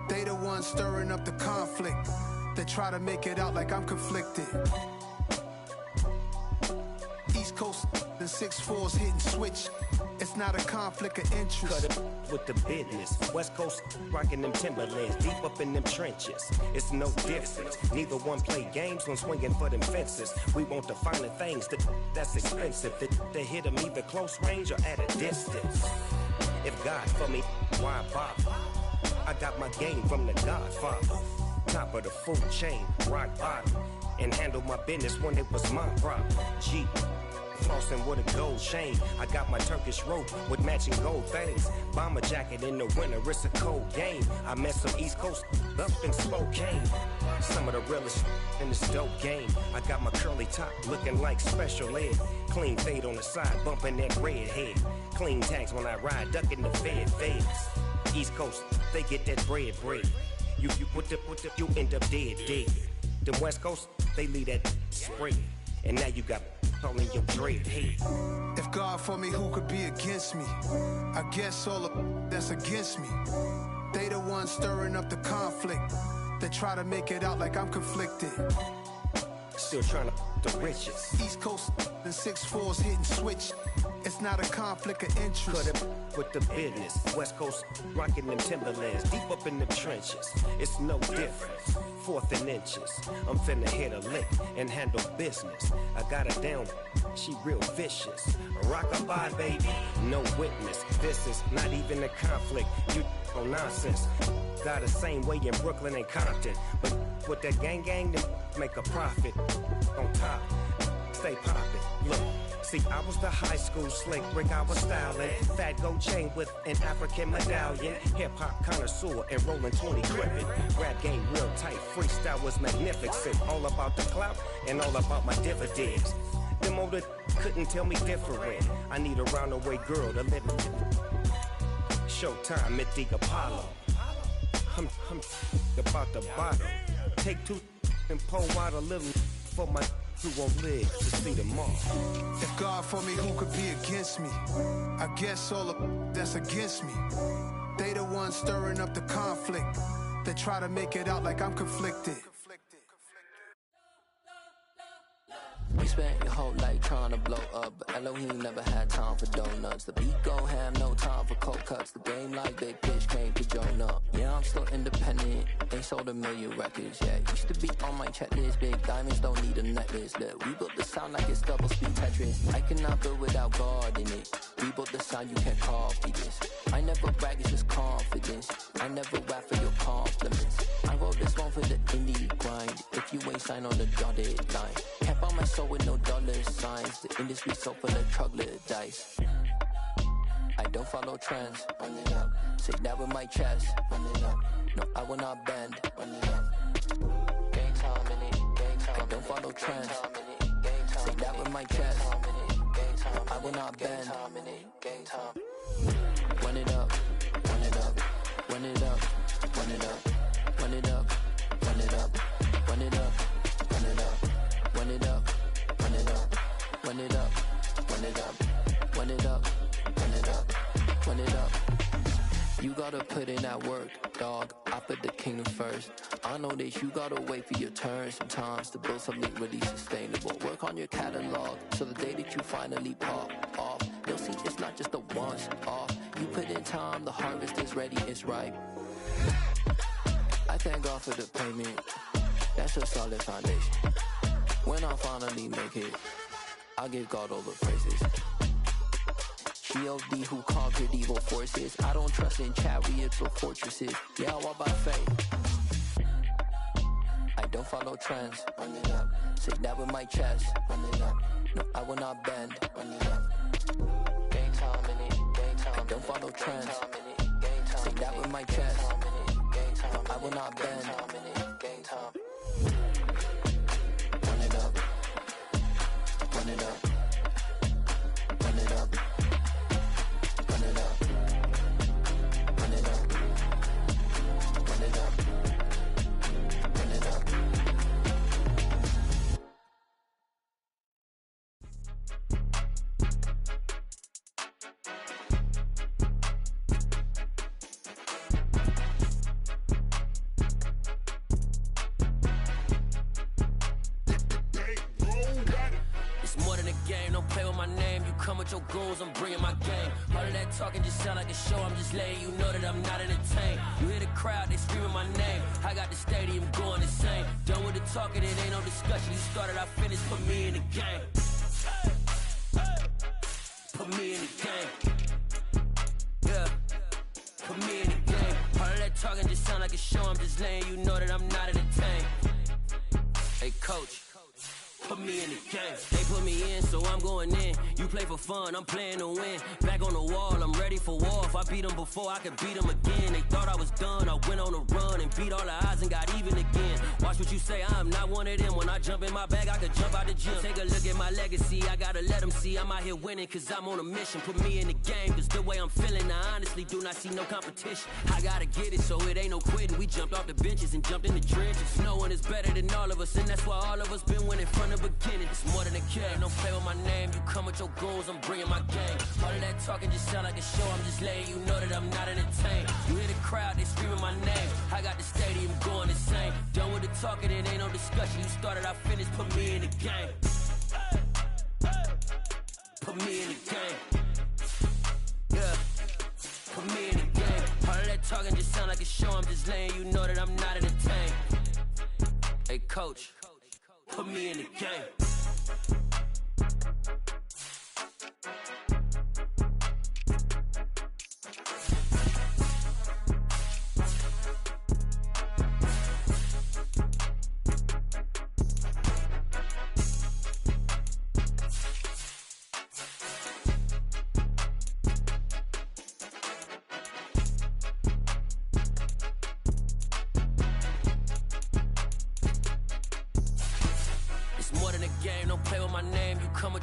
They the ones stirring up the conflict. They try to make it out like I'm conflicted. East Coast and 6'4's hitting switch. It's not a conflict of interest. Cut it with the business. West Coast rocking them Timberlands, deep up in them trenches. It's no difference. Neither one play games when swinging for them fences. We want the finer things that's expensive. They hit them either close range or at a distance. If God for me, why bother? I got my game from the Godfather. Top of the food chain, rock bottom. And handle my business when it was my problem. G. Flossing with a gold chain. I got my Turkish rope with matching gold things. Bomber jacket in the winter, it's a cold game. I met some East Coast up in Spokane. Some of the realest in this dope game. I got my curly top looking like special ed. Clean fade on the side, bumping that red head. Clean tags when I ride, ducking the feds. East Coast, they get that bread. You you end up dead. The West Coast, they leave that spread. And now you got on your dread head. If God for me, who could be against me? I guess all of that's against me. They the ones stirring up the conflict. They try to make it out like I'm conflicted. Still trying to the riches. East Coast and 6'4's hitting switch. It's not a conflict of interest. Cut it with the business. West Coast rocking them Timberlands, deep up in the trenches. It's no difference. 4th and inches. I'm finna hit a lick and handle business. I got her down, she real vicious. Rock-a-bye, baby, no witness. This is not even a conflict. You on nonsense. Got the same way in Brooklyn and Compton. But with that gang, then make a profit. On top, stay poppin'. Look. See, I was the high school slick Rick, I was styling. Fat gold chain with an African medallion. Hip-hop connoisseur and rolling 20 crippin'. Rap game real tight, freestyle was magnificent. All about the clout and all about my dividends. Them older couldn't tell me different. I need a roundaway girl to live in. Showtime at the Apollo. I'm about the bottom. Take 2 and pour out a little for my who won't live to see tomorrow. If God for me, who could be against me? I guess all of that's against me. They the ones stirring up the conflict. They try to make it out like I'm conflicted. You spent your whole life trying to blow up, but Elohim never had time for donuts. The beat go ham, no time for cold cuts. The game like Big Fish came to Jonah. Yeah, I'm still independent, ain't sold a million records yet. Used to be on my checklist, big diamonds don't need a necklace. Look, we built the sound like it's double speed Tetris. I cannot build without God in it. We built the sound, you can't copy this. I never brag, it's just confidence. I never rap for your compliments. I wrote this one for the indie grind. If you ain't signed on the dotted line, can't buy my soul with no dollar signs. The industry so full of troglodytes. I don't follow trends. Run it up. Say that with my chest. Run it up. No, I will not bend. Run it up. Gang time in it. Gang time. I don't follow trends. Say that with my chest. No, I will not bend. Gang time. Run it up. Run it up. Run it up. Run it up. Run it up. Run it up. Run it up. Run it up. Run it up. Run it up. Run it up. Run it up. Run it up. Run it up. Run it up. You gotta put in that work, dog. I put the kingdom first. I know that you gotta wait for your turn sometimes to build something really sustainable. Work on your catalog, so the day that you finally pop off, you'll see it's not just a once off. You put in time, the harvest is ready, it's ripe. I thank God for the payment. That's a solid foundation. When I finally make it, I'll give God all the praises. G.O.D. who conquered evil forces. I don't trust in chariots or fortresses. Yeah, I walk by faith. I don't follow trends. Run it up. Say that with my chest. Run it up. No, I will not bend. Run it up. Game time in it. Game time. I don't follow trends. Say that with my chest. No, I will not bend. Game time. Run it up. Run it up. Run it up. Run it up. Run it up. Run it up. Run it up. Come with your goons, I'm bringing my game. All of that talking just sound like a show. I'm just letting you know that I'm not entertained. You hear the crowd, they screaming my name. I got the stadium going insane. Done with the talking, it ain't no discussion. You started, I finished, put me in the game. Put me in the game. Yeah, put me in the game. All of that talking just sound like a show. I'm just letting you know that I'm not entertained. Hey, coach. Put me in the game. They put me in, so I'm going in. You play for fun, I'm playing to win. Back on the wall, I'm ready for war. If I beat them before, I could beat them again. They thought I was done, I went on a run and beat all the odds and got even again. Watch what you say, I'm not one of them. When I jump in my bag, I could jump out the gym. Take a look at my legacy, I gotta let them see I'm out here winning, cause I'm on a mission. Put me in the game, cause the way I'm feeling, I honestly do not see no competition. I gotta get it, so it ain't no quitting. We jumped off the benches and jumped in the trenches. No one is better than all of us, and that's why all of us been winning from the beginning. It's more than a kid, don't play with my name. You come with your goons, I'm bringing my game. All of that talking just sound like a show. I'm just letting you know that I'm not entertained. You hear the crowd, they screaming my name. I got the stadium going insane. Done with the talking, it ain't no discussion. You started, I finished, put me in the game. Put me in the game. Yeah, put me in the game. All of that talking just sound like a show. I'm just letting you know that I'm not entertained. Hey, coach. Put me in the game.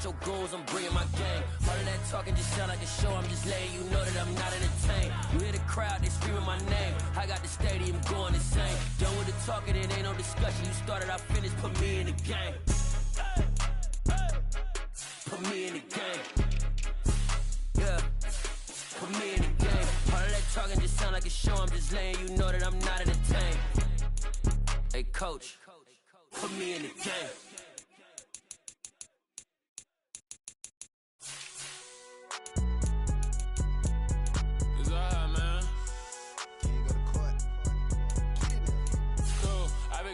Your goals, I'm bringing my game. All of that talking just sound like a show. I'm just letting you know that I'm not entertained. You hear the crowd, they screaming my name. I got the stadium going insane. Done with the talking, it ain't no discussion. You started, I finished, put me in the game. Put me in the game. Yeah, put me in the game. All of that talking just sound like a show. I'm just letting you know that I'm not entertained. Hey, coach, put me in the game.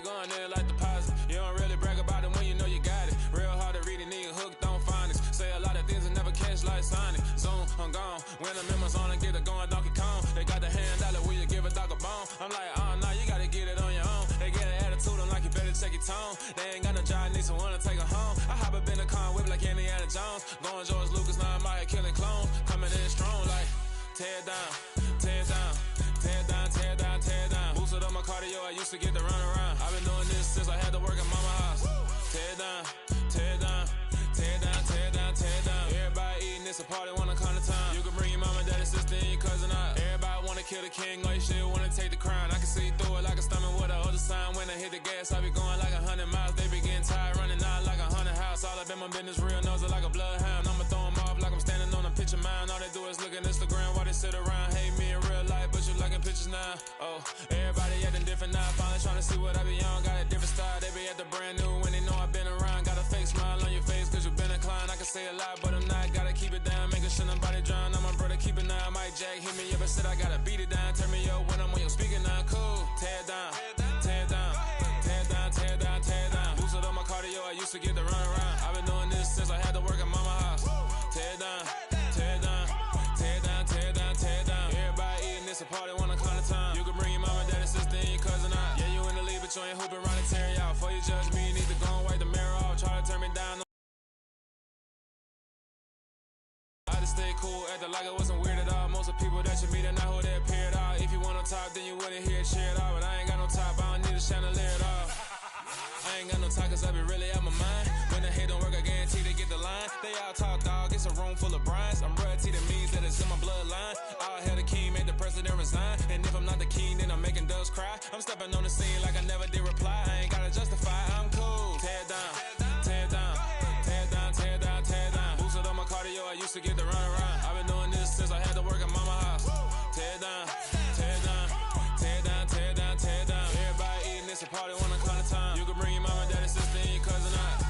Going there like deposit. You don't really brag about it when you know you got it. Real hard to read a nigga hooked on phonics. Say a lot of things and never catch like Sonic. Zoom, I'm gone. When the members on and get it going Donkey Kong. They got the hand dollar, will you give a dog a bone? I'm like, oh no, you gotta get it on your own. They get an attitude, I'm like, you better check your tone. They ain't got no job, need someone to take her home. I hop up in the car, whip like Indiana Jones. Going George Lucas, now I'm out here killing clones. Coming in strong like, tear down, tear down. Tear down, tear down, tear down. Boosted up my cardio, I used to get to run around. I've been doing this since I had to work at mama house. Tear down, tear down, tear down, tear down, tear down. Everybody eating, it's a party, wanna come to town. You can bring your mama, daddy, sister, and your cousin out. Everybody wanna kill the king, or you shit wanna take the crown. I can see through it like a stomach with a other sign. When I hit the gas, I be going like 100 miles. They be getting tired, running out like 100 house. All up in my business, real nose like a bloodhound. I'ma throw them off like I'm standing on a picture mound. All they do is look at Instagram while they sit around. Hate me in real life, but you liking pictures now. Oh, everybody acting different now. Finally trying to see what I be on. Got a different style, they be at the brand new when they know I've been around. Got a fake smile on your face cause you been inclined. I can say a lot, but I'm not. Gotta keep it down, making sure nobody drown. I'm my brother, keep it now. Mike Jack hit me up and said I gotta beat it down. Turn me up when I'm on your speaker now. Cool, tear down, tear down, tear down, tear down, tear down. Boosted up my cardio, I used to get to run around. I've been doing this since I had to work at mama house. Tear down, tear down. stay cool, acting like it wasn't weird at all. Most of the people that you meet are not who they appear at all. If you want on top, then you wouldn't hear it cheer at all. But I ain't got no top, I don't need a chandelier at all. I ain't got no talk, cause I be really out my mind. When the hate don't work, I guarantee they get the line. They all talk, dog, it's a room full of brinds. I'm royalty, that means that it's in my bloodline. All hell the king, made the president resign. And if I'm not the king, then I'm making doves cry. I'm stepping on the scene like I never did reply. I ain't gotta justify, I'm cool. Tear down, tear down, tear down, tear down, tear down. Boosted on my cardio, I used to get the run around. I've been doing this since I had to work at mama house. Tear down, tear down, tear down, tear down, tear down. Everybody eating, it's a party, one o'clock of time. You can bring your mama, daddy, sister, and your cousin out.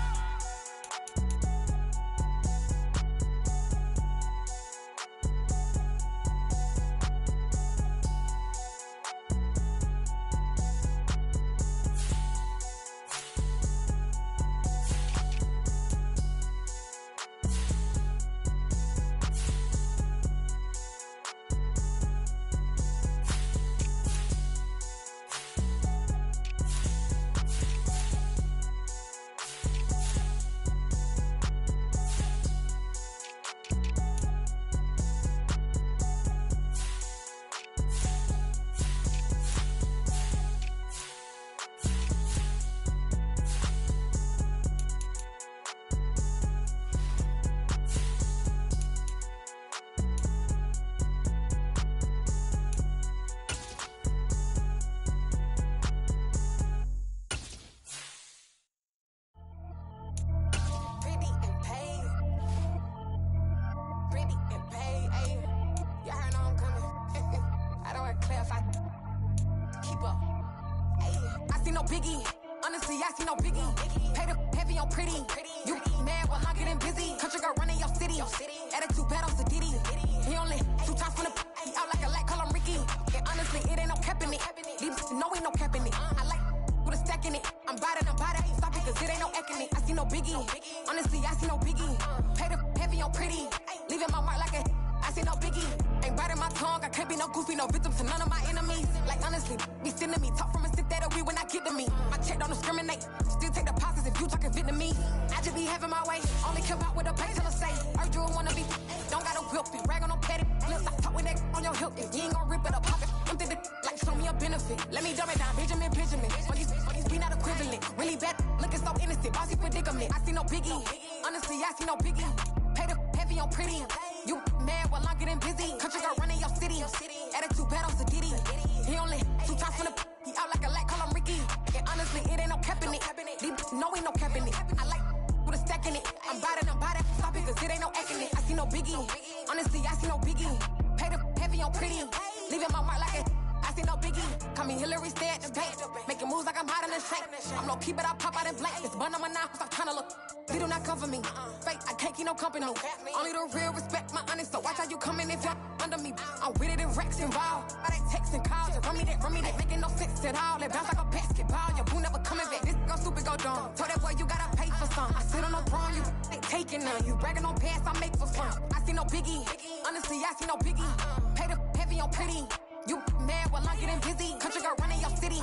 Only the real respect my honest, so watch how you coming if you're under me. I'm with it in Rex involved. I they texting calls, and run me that, making no sense at all. It bounce like a basketball, your boo never coming back. This go stupid, go dumb. Told that boy you gotta pay for some. I sit on no throne, you ain't taking none. You bragging on pants, I make for fun. I see no biggie, honestly, I see no biggie. Pay the heavy on pretty. You mad while I'm getting busy. Country girl running your city.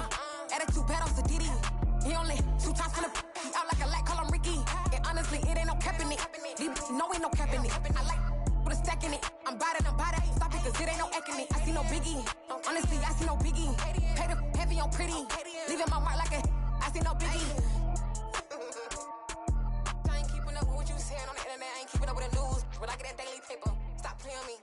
Attitude bad on Sadiddy. He only 2 times from the he out like a light, call him Ricky. And honestly, it ain't no cap in it. No, ain't no cap in it. I like with a stack in it. I'm about it. Stop it, cause it ain't no acting it. I see no biggie. Honestly, I see no biggie. Pay the heavy on pretty. Leaving my mark like a